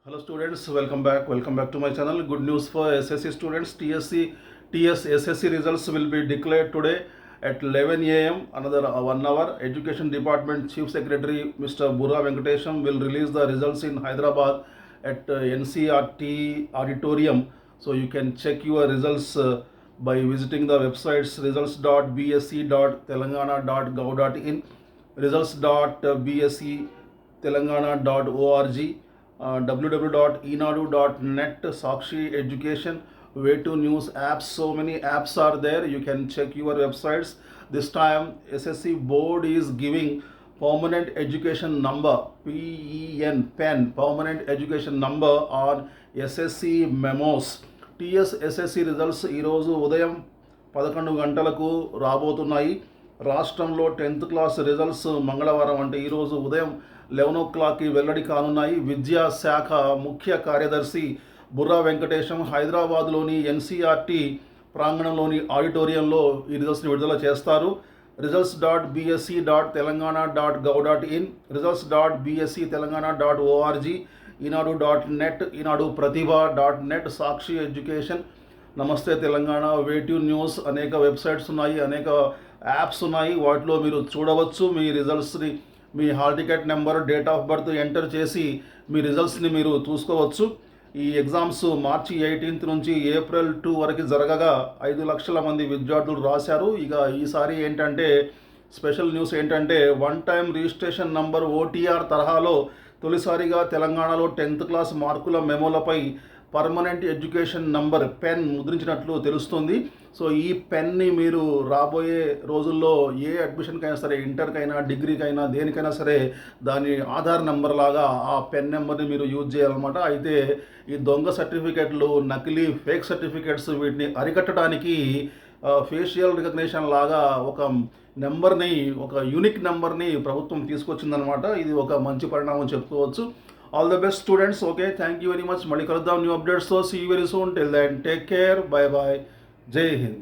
Hello students, welcome back to my channel. Good news for SSC students. TS SSC results will be declared today at 11 a.m. Another 1 hour. Education Department Chief Secretary Mr. Burra Venkatesham will release the results in Hyderabad at NCRT auditorium. So you can check your results by visiting the websites results.bsc.telangana.gov.in, results.bsctelangana.org, www.enadu.net, Sakshi Education, Way to News apps. So many apps are there. You can check your websites. This time SSC board is giving permanent education number, PEN, permanent education number on SSC memos. TSSSC results ఈరోజు ఉదయం 11 గంటలకు రాబోతున్నాయి. రాష్ట్రంలో 10th class results మంగళవారం అంటే ఈరోజు ఉదయం 11 o'clockకి వెల్లడి కానున్నాయి. విద్యాశాఖ ముఖ్య కార్యదర్శి బుర్రా వెంకటేశం హైదరాబాద్లోని ఎన్సీఆర్టీ ప్రాంగణంలోని ఆడిటోరియంలో ఈ రిజల్ట్స్ని విడుదల చేస్తారు. results.bsc.telangana.gov.in, results.bsctelangana.org, enadu.net, enadu pratibha.net, Sakshi education, Namaste Telangana, వేటివ్ న్యూస్, అనేక వెబ్సైట్స్ ఉన్నాయి, అనేక యాప్స్ ఉన్నాయి. వాటిలో మీరు చూడవచ్చు. మీ రిజల్ట్స్ని, మీ hall ticket number, date of birth enter చేసి మీ రిజల్ట్స్ని మీరు చూసుకోవచ్చు. ఈ ఎగ్జామ్స్ మార్చి 18 నుంచి ఏప్రిల్ 2 వరకు జరగగా 5 లక్షల మంది విద్యార్థులు రాశారు. ఇక ఈసారి ఏంటంటే స్పెషల్ న్యూస్ ఏంటంటే one time registration number OTR తరహాలో తొలిసారిగా తెలంగాణలో 10th క్లాస్ మార్కుల మెమోలపై పర్మనెంట్ ఎడ్యుకేషన్ నంబర్ పెన్ ముద్రించినట్లు తెలుస్తుంది. సో ఈ పెన్ని మీరు రాబోయే రోజుల్లో ఏ అడ్మిషన్కైనా సరే, ఇంటర్కైనా, డిగ్రీకైనా, దేనికైనా సరే దాని ఆధార్ నెంబర్ లాగా ఆ పెన్ నెంబర్ని మీరు యూజ్ చేయాలన్నమాట. అయితే ఈ దొంగ సర్టిఫికెట్లు, నకిలీ ఫేక్ సర్టిఫికెట్స్, వీటిని అరికట్టడానికి ఫేషియల్ రికగ్నిషన్ లాగా ఒక నెంబర్ని, ఒక యూనిక్ నెంబర్ని ప్రభుత్వం తీసుకొచ్చిందనమాట. ఇది ఒక మంచి పరిణామం చెప్పుకోవచ్చు. All the best students. Okay, thank you very much. మళ్ళీ కలుద్దాం న్యూ అప్డేట్స్తో. See you very soon. Till then take care, bye bye, Jai Hind.